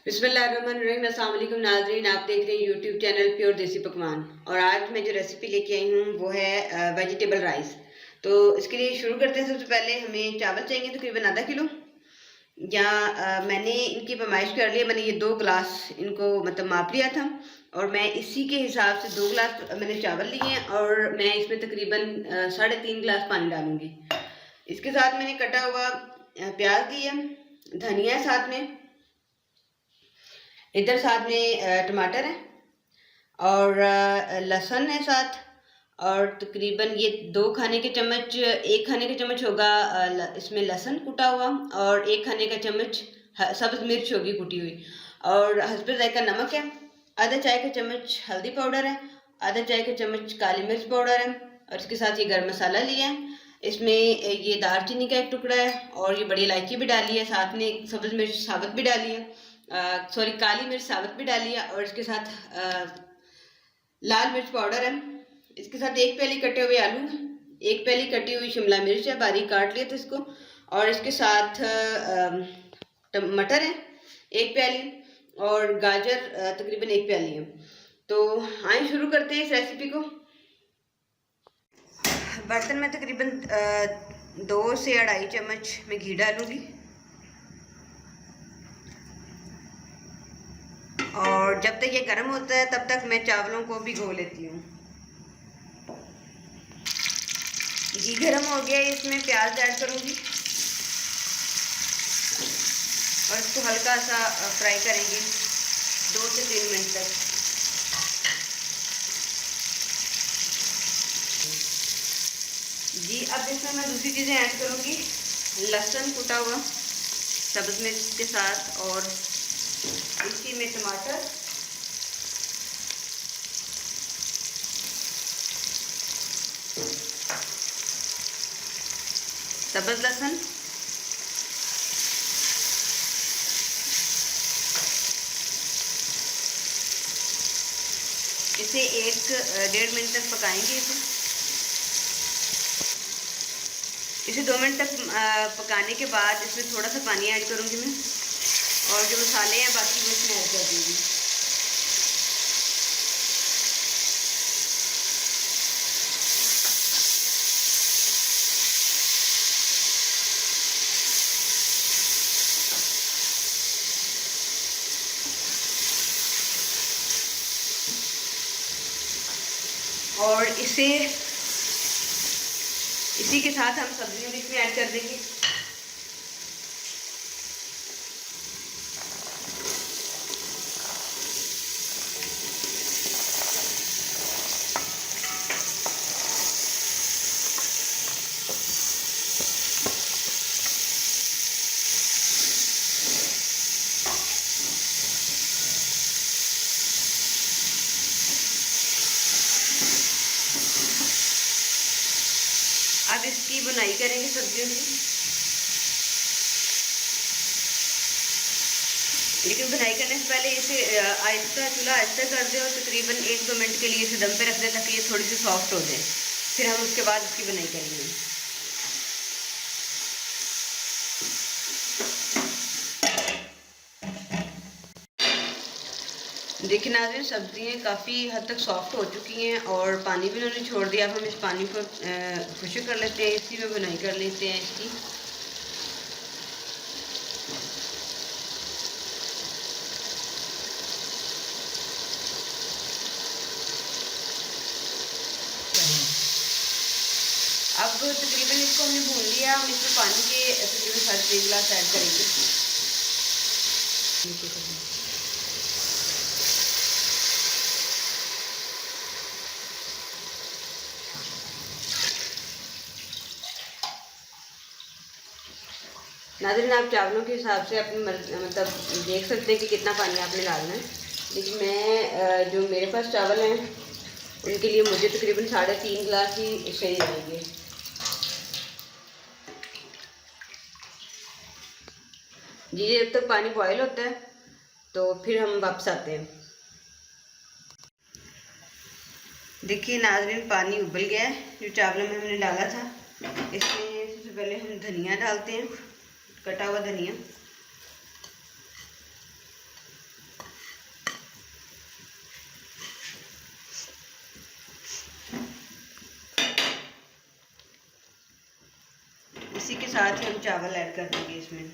बिस्मिल्लाहिर्रहमानिर्रहीम। अस्सलाम वालेकुम नाज़रीन, आप देख रहे हैं यूट्यूब चैनल प्योर देसी पकवान। और आज मैं जो रेसिपी लेके आई हूँ वो है वेजिटेबल राइस। तो इसके लिए शुरू करते हैं। सबसे पहले हमें चावल चाहिए तकरीबन आधा किलो। या मैंने इनकी पैमाइश कर लिया, मैंने ये 2 गिलास इनको मतलब माप लिया था और मैं इसी के हिसाब से 2 गिलास मैंने चावल लिए हैं और मैं इसमें तकरीबन 3.5 गिलास पानी डालूंगी। इसके साथ मैंने कटा हुआ प्याज लिया, धनिया साथ में, इधर साथ में टमाटर है और लहसुन है साथ। और तकरीबन ये 2 खाने के चम्मच, 1 खाने का चम्मच होगा इसमें लहसुन कुटा हुआ और 1 खाने का चम्मच सब्ज़ मिर्च होगी कुटी हुई। और हस्बे जायका नमक है, आधा चाय का चम्मच हल्दी पाउडर है, आधा चाय का चम्मच काली मिर्च पाउडर है और इसके साथ ये गर्म मसाला लिया है। इसमें ये दालचीनी का एक टुकड़ा है और ये बड़ी इलायची भी डाली है, साथ में सब्ज़ मिर्च साबुत भी डाली है, सॉरी काली मिर्च साबुत भी डाली है और इसके साथ लाल मिर्च पाउडर है। इसके साथ 1 प्याली कटे हुए आलू है, 1 प्याली कटी हुई शिमला मिर्च है, बारीक काट लिया था इसको। और इसके साथ मटर है 1 प्याली और गाजर तकरीबन 1 प्याली है। तो आइए शुरू करते हैं इस रेसिपी को। बर्तन में तकरीबन 2 से 2.5 चम्मच मैं घी डालूंगी और जब तक ये गर्म होता है तब तक मैं चावलों को भिगो लेती हूँ। घी गर्म हो गया, इसमें प्याज ऐड करूँगी और इसको हल्का सा फ्राई करेंगे 2 से 3 मिनट तक। जी अब इसमें मैं दूसरी चीज़ें ऐड करूँगी, लहसुन कुटा हुआ सब्ज़ मिर्च के साथ और इसी में टमाटर, सब्ज़ लहसुन, इसे 1-1.5 मिनट तक पकाएंगे। इसे 2 मिनट तक पकाने के बाद इसमें थोड़ा सा पानी ऐड करूँगी मैं और जो मसाले हैं बाकी वो इसमें ऐड कर दूँगी। और इसी के साथ हम सब्जियां भी इसमें ऐड कर देंगे। अब इसकी बुनाई करेंगे सब्जियों की, लेकिन बुनाई करने से पहले इसे आहिस्ता चूल्हा आहिस्ता कर दे और तकरीबन 1-2 मिनट के लिए इसे दम पे रख दें ताकि ये थोड़ी सी सॉफ्ट हो जाए। फिर हम उसके बाद इसकी बुनाई करेंगे। देखिए नाज़रीन, सब्जियाँ काफ़ी हद तक सॉफ्ट हो चुकी हैं और पानी भी उन्होंने छोड़ दिया। अब हम इस पानी को खुश्क कर लेते हैं, इसी में बुनाई कर लेते हैं इसकी। अब तकरीबन इसको हमने भून लिया, हम इसमें पानी के तकरीबन 3.5 गिलास ऐड करेंगे। नाज़रीन, आप चावलों के हिसाब से अपनी मतलब देख सकते हैं कि कितना पानी आपने डालना है, लेकिन मैं जो मेरे पास चावल हैं उनके लिए मुझे तकरीबन 3.5 गिलास ही सही रहेंगे। जी जब तक पानी बॉयल होता है तो फिर हम वापस आते हैं। देखिए नाज़रीन, पानी उबल गया है जो चावलों में हमने डाला था। इसमें सबसे पहले हम धनिया डालते हैं, कटा हुआ धनिया। साथ ही हम चावल ऐड कर देंगे इसमें।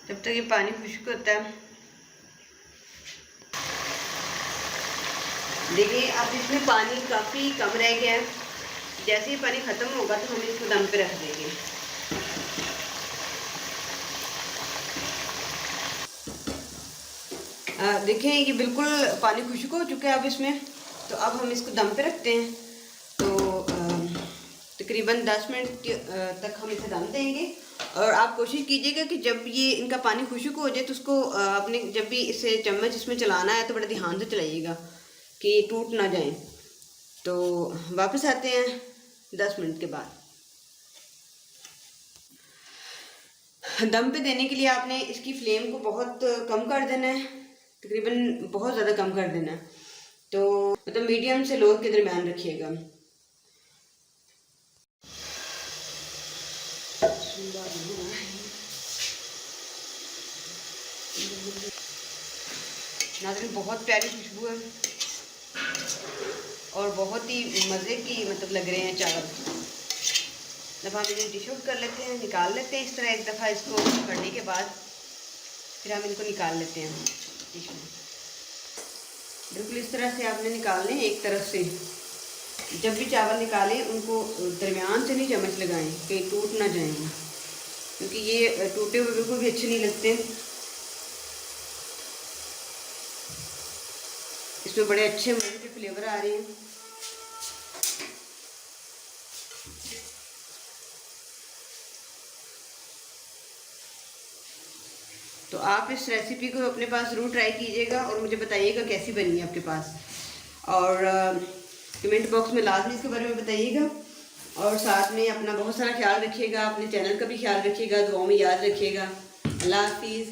जब तक ये पानी खुश्क होता है, देखिए अब इसमें पानी काफ़ी कम रह गया है। जैसे ही पानी ख़त्म होगा तो हम इसको दम पे रख देंगे। देखिए ये बिल्कुल पानी खुश्क हो चुका है अब इसमें। तो अब हम इसको दम पे रखते हैं। तो तकरीबन 10 मिनट तक हम इसे दम देंगे। और आप कोशिश कीजिएगा कि जब ये इनका पानी खुश्क हो जाए तो उसको अपने जब भी इसे चम्मच इसमें चलाना है तो बड़े ध्यान से चलाइएगा कि ये टूट ना जाए। तो वापस आते हैं 10 मिनट के बाद। दम पे देने के लिए आपने इसकी फ्लेम को बहुत कम कर देना है, तकरीबन बहुत ज़्यादा कम कर देना है। तो मतलब मीडियम से लो के दरमियान रखिएगा। नाज़रीन बहुत प्यारी खुशबू है और बहुत ही मज़े की मतलब लग रहे हैं चावल। जब हम इन्हें डिश आउट कर लेते हैं, निकाल लेते हैं इस तरह एक दफ़ा इसको करने के बाद फिर हम इनको निकाल लेते हैं डिश में। बिल्कुल इस तरह से आपने निकालने हैं एक तरफ से। जब भी चावल निकालें उनको दरमियान से नहीं चम्मच लगाएं कहीं टूट ना जाएंगे, क्योंकि ये टूटे हुए बिल्कुल भी अच्छे नहीं लगते। इसमें बड़े अच्छे मज़े के फ्लेवर आ रहे हैं। तो आप इस रेसिपी को अपने पास ज़रूर ट्राई कीजिएगा और मुझे बताइएगा कैसी बनी है आपके पास। और कमेंट बॉक्स में लाजमी इसके बारे में बताइएगा। और साथ में अपना बहुत सारा ख्याल रखिएगा, अपने चैनल का भी ख्याल रखिएगा, दुआओं में याद रखिएगा। अल्लाह हाफिज़।